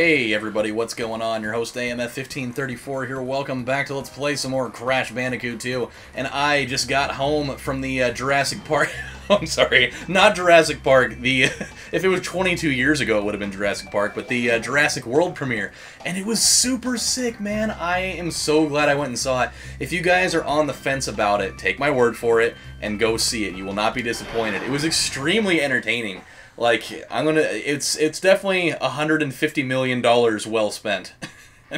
Hey everybody, what's going on? Your host AMF1534 here. Welcome back to Let's Play some more Crash Bandicoot 2. And I just got home from the Jurassic Park. I'm sorry, not Jurassic Park. The if it was 22 years ago, it would have been Jurassic Park, but the Jurassic World premiere. And it was super sick, man. I am so glad I went and saw it. If you guys are on the fence about it, take my word for it and go see it. You will not be disappointed. It was extremely entertaining. Like, it's definitely $150 million well spent.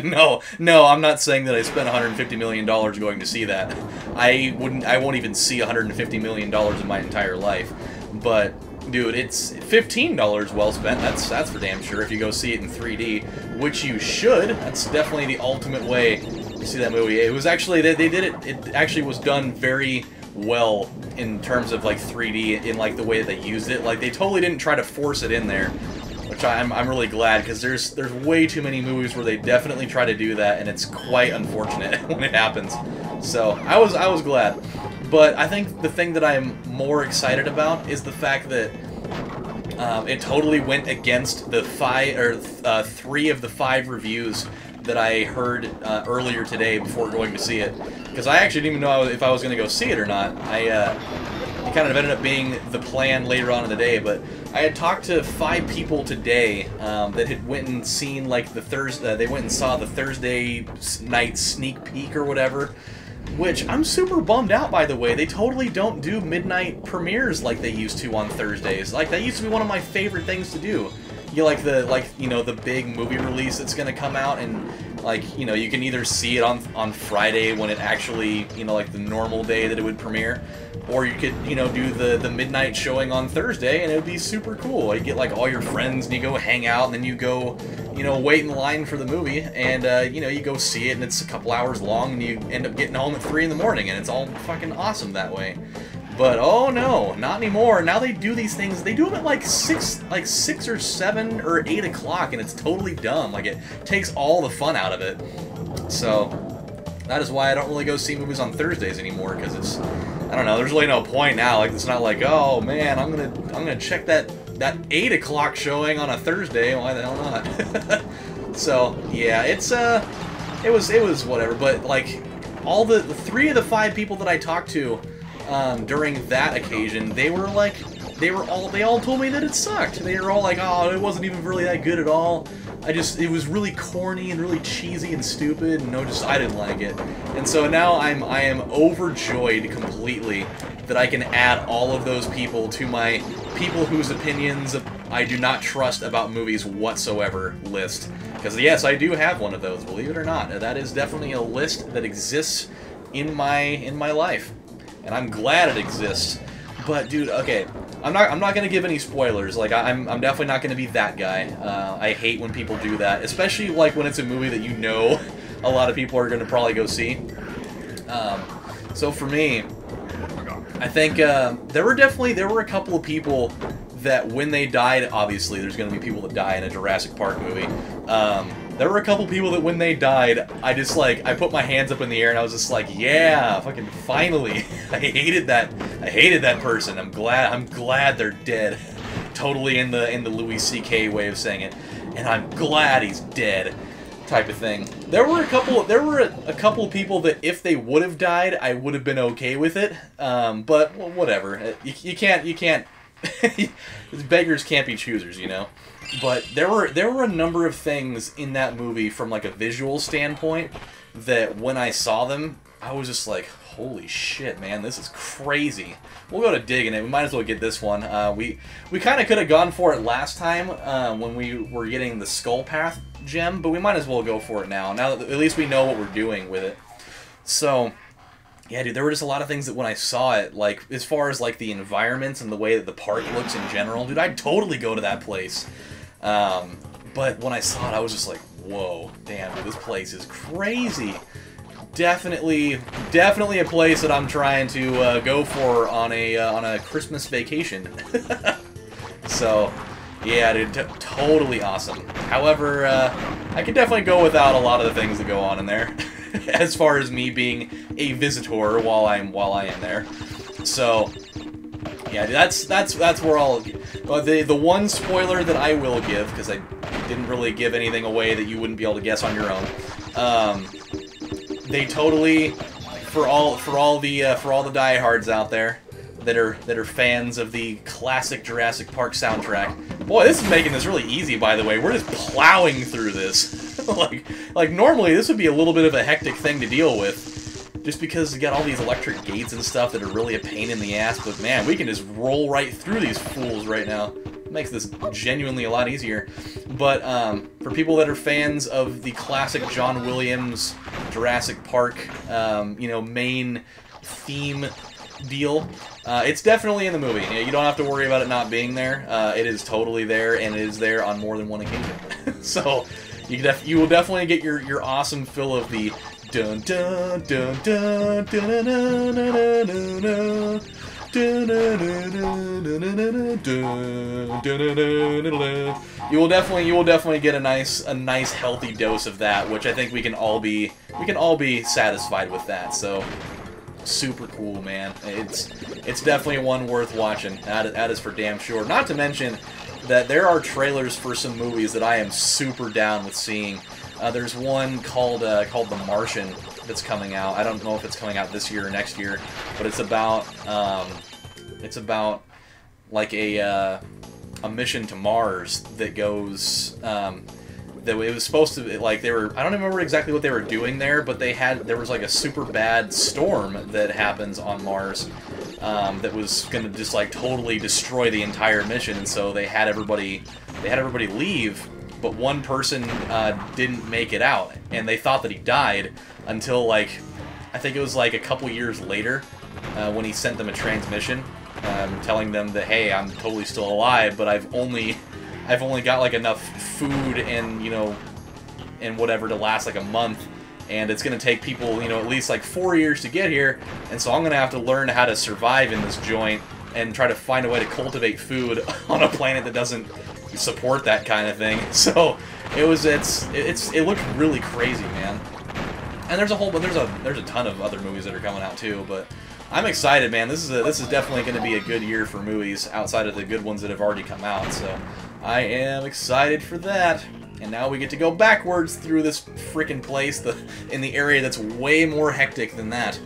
No, I'm not saying that I spent $150 million going to see that. I won't even see $150 million in my entire life. But, dude, it's $15 well spent. That's for damn sure if you go see it in 3D, which you should. That's definitely the ultimate way to see that movie. It was actually, they did it, it actually was done very well in terms of like 3D in like the way that they used it. Like they totally didn't try to force it in there, which I'm really glad, because there's way too many movies where they definitely try to do that, and it's quite unfortunate when it happens. So I was glad, but I think the thing that I'm more excited about is the fact that it totally went against the three of the 5 reviews that I heard earlier today before going to see it, because I actually didn't even know if I was going to go see it or not. It kind of ended up being the plan later on in the day, but I had talked to 5 people today that had went and seen like the they went and saw the Thursday night sneak peek or whatever, which I'm super bummed out, by the way. They totally don't do midnight premieres like they used to on Thursdays. Like, that used to be one of my favorite things to do. You like the big movie release that's gonna come out, and like, you know, you can either see it on Friday when it actually, you know, like the normal day that it would premiere, or you could, you know, do the midnight showing on Thursday, and it would be super cool. You get like all your friends and you go hang out, and then you go, you know, wait in line for the movie, and you know, you go see it, and it's a couple hours long, and you end up getting home at 3 in the morning, and it's all fucking awesome that way. But oh no, not anymore. Now they do these things. They do them at like 6 or 7 or 8 o'clock, and it's totally dumb. Like, it takes all the fun out of it. So that is why I don't really go see movies on Thursdays anymore, because it's, I don't know, there's really no point now. Like, it's not like, oh man, I'm gonna check that 8 o'clock showing on a Thursday. Why the hell not? So yeah, it was whatever. But like, all the 3 of the 5 people that I talked to during that occasion, they all told me that it sucked. They were all like, oh, it wasn't even really that good at all. It was really corny and really cheesy and stupid, and I didn't like it. And so now I am overjoyed completely that I can add all of those people to my people whose opinions I do not trust about movies whatsoever list. Because yes, I do have one of those, believe it or not. That is definitely a list that exists in my life. And I'm glad it exists. But dude, okay, I'm not gonna give any spoilers. Like, I'm definitely not gonna be that guy. I hate when people do that, especially like when it's a movie that you know a lot of people are gonna probably go see. So for me, I think there were a couple of people that when they died, obviously there's gonna be people that die in a Jurassic Park movie. There were a couple people that when they died, I put my hands up in the air and I was just like, yeah, fucking finally. I hated that person. I'm glad they're dead. Totally in the Louis C.K. way of saying it. And I'm glad he's dead, type of thing. There were a couple of people that if they would have died, I would have been okay with it. But well, whatever. You can't beggars can't be choosers, you know. But there were a number of things in that movie from like a visual standpoint that when I saw them, I was just like, holy shit, man, this is crazy. We'll go to digging it. We might as well get this one. We kind of could have gone for it last time when we were getting the Skull Path gem, but we might as well go for it now. Now that at least we know what we're doing with it. So yeah, dude, there were just a lot of things that when I saw it, like, as far as, like, the environments and the way that the park looks in general, dude, I'd totally go to that place. But when I saw it, I was just like, whoa, damn, dude, this place is crazy. Definitely a place that I'm trying to go for on a Christmas vacation. So, yeah, dude, totally awesome. However, I could definitely go without a lot of the things that go on in there. As far as me being a visitor while I am there. So Yeah, that's where I'll... the one spoiler that I will give, because I didn't really give anything away that you wouldn't be able to guess on your own. They totally, for all the diehards out there that are fans of the classic Jurassic Park soundtrack. Boy, this is making this really easy, by the way. We're just plowing through this. like normally this would be a little bit of a hectic thing to deal with, just because you got all these electric gates and stuff that are really a pain in the ass. But man, we can just roll right through these fools right now. It makes this genuinely a lot easier. But for people that are fans of the classic John Williams Jurassic Park, you know, main theme deal, it's definitely in the movie. You don't have to worry about it not being there. It is totally there, and it is there on more than one occasion. So you will definitely get your awesome fill of the dun dun dun dun dun dun dun dun. You will definitely get a nice healthy dose of that, which I think we can all be satisfied with that. So super cool, man. It's definitely one worth watching. That is for damn sure. Not to mention that there are trailers for some movies that I am super down with seeing. There's one called The Martian that's coming out. I don't know if it's coming out this year or next year, but it's about like a mission to Mars that goes. That it was supposed to, like, they were, I don't remember exactly what they were doing there, but there was like a super bad storm that happens on Mars that was gonna just like totally destroy the entire mission, and so they had everybody leave, but one person didn't make it out, and they thought that he died until, like, I think it was like a couple years later when he sent them a transmission telling them that, hey, I'm totally still alive, but I've only got like enough food and, you know, and whatever to last like a month, and it's gonna take people, you know, at least like 4 years to get here, and so I'm gonna have to learn how to survive in this joint and try to find a way to cultivate food on a planet that doesn't support that kind of thing. So it looked really crazy, man. And there's a ton of other movies that are coming out too, but I'm excited, man. This is definitely going to be a good year for movies outside of the good ones that have already come out. So I am excited for that. And now we get to go backwards through this freaking place, in the area that's way more hectic than that.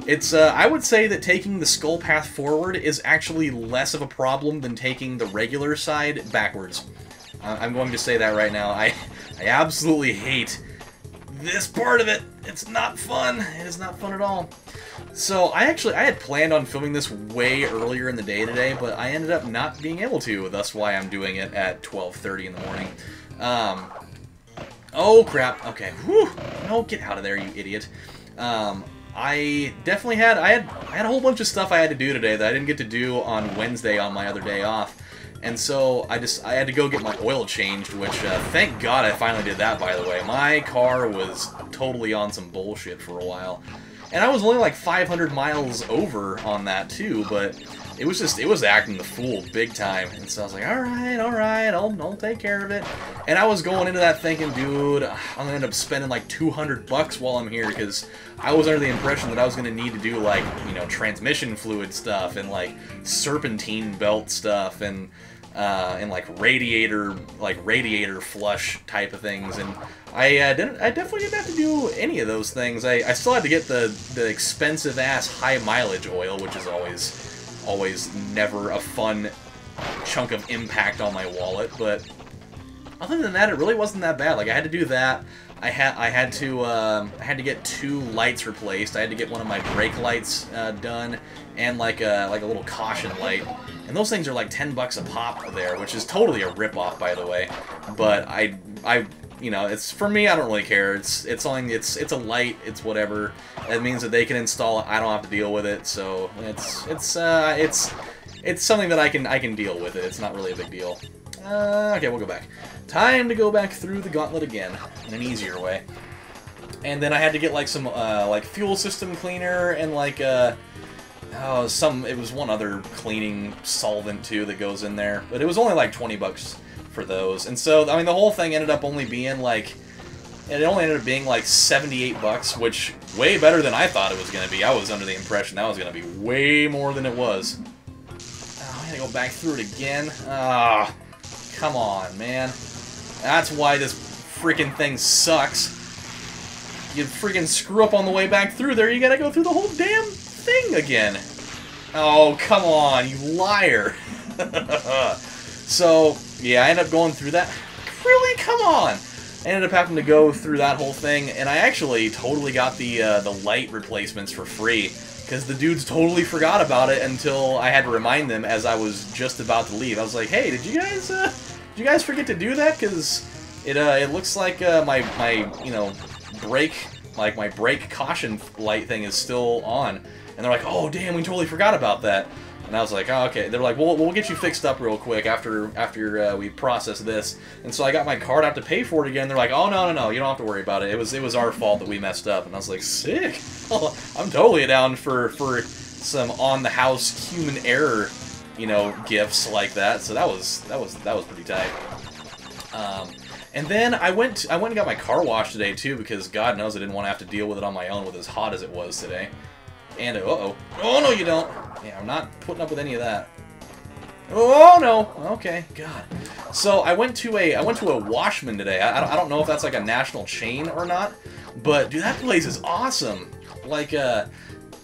It's I would say that taking the skull path forward is actually less of a problem than taking the regular side backwards. I'm going to say that right now. I absolutely hate this part of it. It's not fun. It is not fun at all. So I had planned on filming this way earlier in the day today, but I ended up not being able to. That's why I'm doing it at 12:30 in the morning. Oh crap. Okay. Whew. No, get out of there, you idiot. I definitely had a whole bunch of stuff I had to do today that I didn't get to do on Wednesday on my other day off. And so I had to go get my oil changed, which thank God I finally did that, by the way. My car was totally on some bullshit for a while. And I was only like 500 miles over on that too, but it was acting the fool big time. And so I was like, alright, I'll take care of it. And I was going into that thinking, dude, I'm gonna end up spending like $200 while I'm here, because I was under the impression that I was gonna need to do, like, you know, transmission fluid stuff and like serpentine belt stuff and like radiator flush type of things, and I definitely didn't have to do any of those things. I still had to get the expensive ass high mileage oil, which is always never a fun chunk of impact on my wallet, but other than that, it really wasn't that bad. Like, I had to do that. I had to get 2 lights replaced. I had to get one of my brake lights done, and like a little caution light. And those things are like $10 a pop there, which is totally a rip-off, by the way. But I you know, it's, for me, I don't really care. It's a light. It's whatever. It means that they can install it. I don't have to deal with it. So it's something that I can deal with it. It's not really a big deal. Okay, we'll go back. Time to go back through the gauntlet again in an easier way. And then I had to get like some like fuel system cleaner and like it was one other cleaning solvent too that goes in there, but it was only like $20 for those. And so I mean, the whole thing ended up only being like, it only ended up being like $78, which way better than I thought it was going to be. I was under the impression that was going to be way more than it was. go back through it again. Ah, come on, man. That's why this freaking thing sucks. You freaking screw up on the way back through there, you gotta go through the whole damn thing again. Oh, come on, you liar. So, yeah, I ended up going through that. Really? Come on! I ended up having to go through that whole thing, and I actually totally got the light replacements for free, because the dudes totally forgot about it until I had to remind them as I was just about to leave. I was like, hey, did you guys forget to do that? Because it looks like my you know, my brake caution light thing is still on. And they're like, oh, damn, we totally forgot about that. And I was like, oh, okay. They're like, well, we'll get you fixed up real quick after we process this. And so I got my card out to pay for it again. They're like, oh, no, you don't have to worry about it. It was our fault that we messed up. And I was like, sick. I'm totally down for some on-the-house human error, you know, gifts like that. So that was pretty tight. And then I went and got my car washed today too, because God knows I didn't want to have to deal with it on my own with as hot as it was today. And oh no, you don't. Yeah, I'm not putting up with any of that. Oh no. Okay, God. So I went to a Washman today. I don't know if that's like a national chain or not, but dude, that place is awesome. Like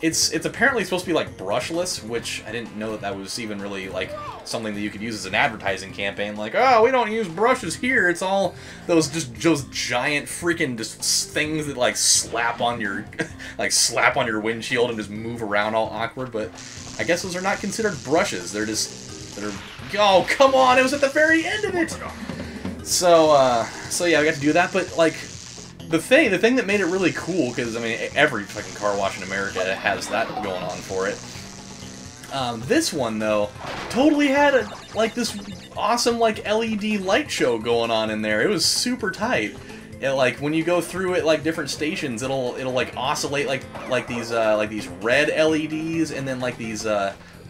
it's apparently supposed to be like brushless, which I didn't know that was even really like something that you could use as an advertising campaign. Like, oh, we don't use brushes here. It's all those giant freaking just things that like slap on your windshield and just move around all awkward. But I guess those are not considered brushes. They're oh, come on! It was at the very end of it. So yeah, I got to do that. But like, the thing that made it really cool, because I mean, every fucking car wash in America has that going on for it. This one though, totally had this awesome like LED light show going on in there. It was super tight. It, like when you go through it, like different stations, it'll like oscillate like these red LEDs, and then like these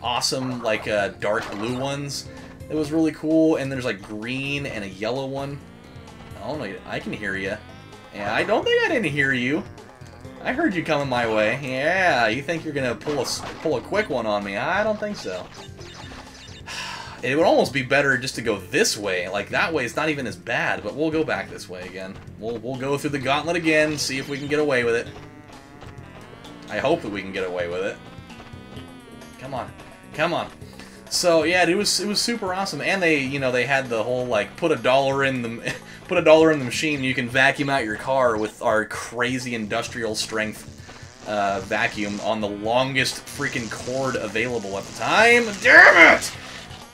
awesome like dark blue ones. It was really cool. And there's like green and a yellow one. Oh no, I can hear you. Yeah, I don't think I didn't hear you. I heard you coming my way. Yeah, you think you're gonna pull a quick one on me? I don't think so. It would almost be better just to go this way. Like that way, it's not even as bad. But we'll go back this way again. We'll go through the gauntlet again. See if we can get away with it. I hope that we can get away with it. Come on, come on. So yeah, it was super awesome, and they had the whole like put $1 in the machine, you can vacuum out your car with our crazy industrial strength vacuum on the longest freaking cord available at the time. Damn it!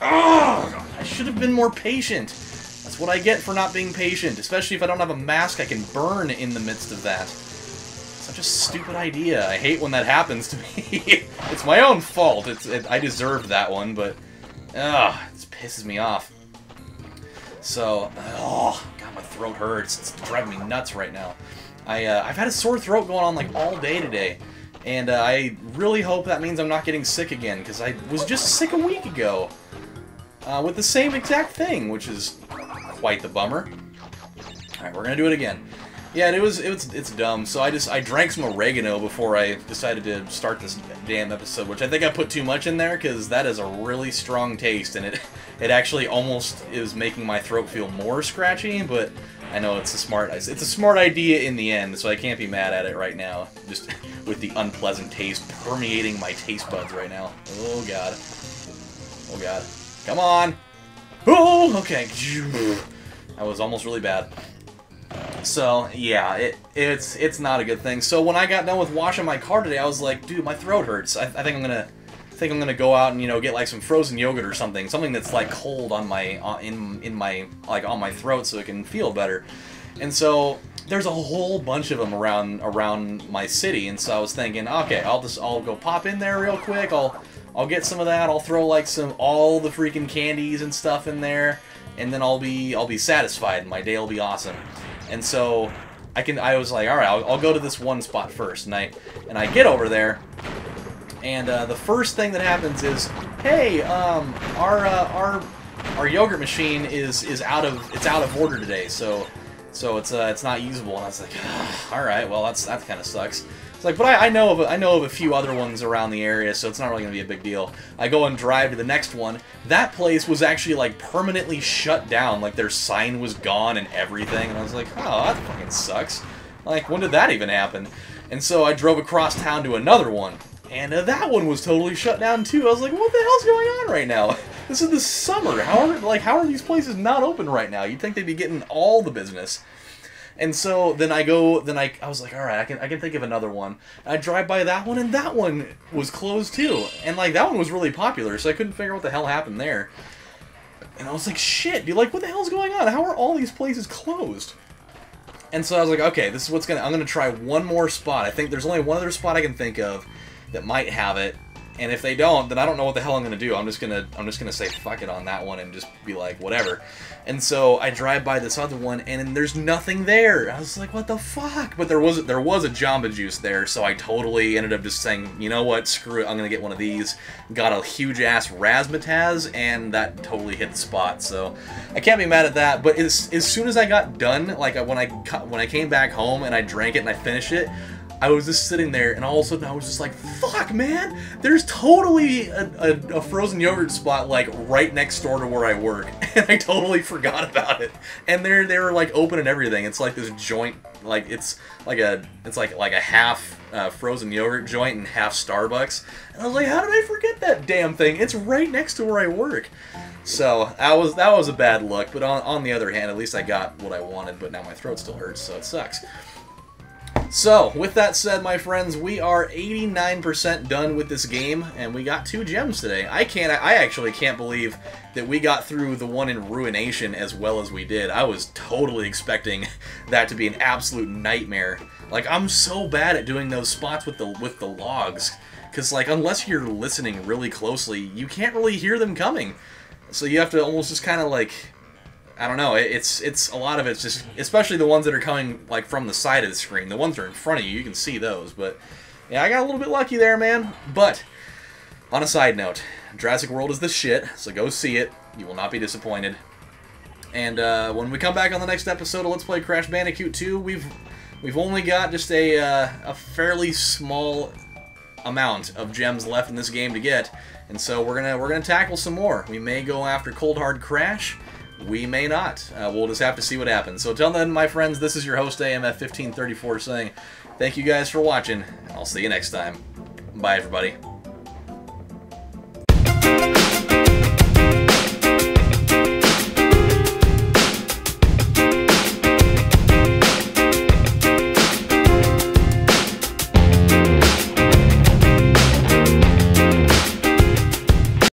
Oh, I should have been more patient. That's what I get for not being patient, especially if I don't have a mask I can burn in the midst of that. Such a stupid idea. I hate when that happens to me. It's my own fault. I deserved that one, but it pisses me off. So, God, my throat hurts. It's driving me nuts right now. I've had a sore throat going on like all day today, and I really hope that means I'm not getting sick again, because I was just sick a week ago with the same exact thing, which is quite the bummer. All right, we're gonna do it again. Yeah, it's dumb. So I drank some oregano before I decided to start this damn episode, which I think I put too much in there, because that is a really strong taste, and it actually almost is making my throat feel more scratchy. But I know it's a smart idea in the end, so I can't be mad at it right now. Just with the unpleasant taste permeating my taste buds right now. Oh god, oh god, come on! Oh, okay. That was almost really bad. So yeah, it's not a good thing. So when I got done with washing my car today, I was like, dude, my throat hurts. I think I'm gonna go out and get like some frozen yogurt or something that's like cold on my on my throat, so it can feel better. And so there's a whole bunch of them around my city, and so I was thinking, okay, I'll go pop in there real quick. I'll get some of that. I'll throw like all the freaking candies and stuff in there, and then I'll be satisfied, and my day will be awesome. And so I was like, all right, I'll go to this one spot first, and I get over there, and the first thing that happens is, hey, our yogurt machine is out of order today, so it's not usable. And I was like, all right, well that kind of sucks. It's like, but I know of a few other ones around the area, so it's not really gonna be a big deal. I go and drive to the next one. That place was actually like permanently shut down, like their sign was gone and everything, and I was like, oh, that fucking sucks. Like, when did that even happen? And so I drove across town to another one, and that one was totally shut down too. I was like, what the hell's going on right now? This is the summer. How are these places not open right now? You'd think they'd be getting all the business. And so then I was like, all right, I can think of another one. I drive by that one, and that one was closed too. And like that one was really popular, so I couldn't figure out what the hell happened there. And I was like, shit, dude, like what the hell's going on? How are all these places closed? And so I was like, okay, this is I'm gonna try one more spot. I think there's only one other spot I can think of that might have it. And if they don't, then I don't know what the hell I'm gonna do. I'm just gonna say fuck it on that one and just be like, whatever. And so I drive by this other one, and there's nothing there. I was like, what the fuck? But there was a Jamba Juice there, so I totally ended up just saying, you know what, screw it, I'm gonna get one of these. Got a huge ass razzmatazz, and that totally hit the spot. So I can't be mad at that. But as soon as I got done, like when I came back home and I drank it and I finished it, I was just sitting there, and all of a sudden I was just like, fuck, man, there's totally a frozen yogurt spot, like, right next door to where I work, and I totally forgot about it. And they were, like, open and everything. It's like this joint, like, it's like a half frozen yogurt joint and half Starbucks. And I was like, how did I forget that damn thing? It's right next to where I work. So, that was a bad look, but on the other hand, at least I got what I wanted, but now my throat still hurts, so it sucks. So, with that said, my friends, we are 89% done with this game, and we got 2 gems today. I actually can't believe that we got through the one in Ruination as well as we did. I was totally expecting that to be an absolute nightmare. Like, I'm so bad at doing those spots with the logs, because, like, unless you're listening really closely, you can't really hear them coming. So you have to almost just kind of, like, I don't know, it's a lot of it's just, especially the ones that are coming, like, from the side of the screen. The ones that are in front of you, you can see those, but, yeah, I got a little bit lucky there, man. But, on a side note, Jurassic World is the shit, so go see it. You will not be disappointed. And, when we come back on the next episode of Let's Play Crash Bandicoot 2, we've only got just a fairly small amount of gems left in this game to get, and so we're gonna tackle some more. We may go after Cold Hard Crash. We may not. We'll just have to see what happens. So until then, my friends, this is your host, AMF1534, saying thank you guys for watching, and I'll see you next time. Bye, everybody.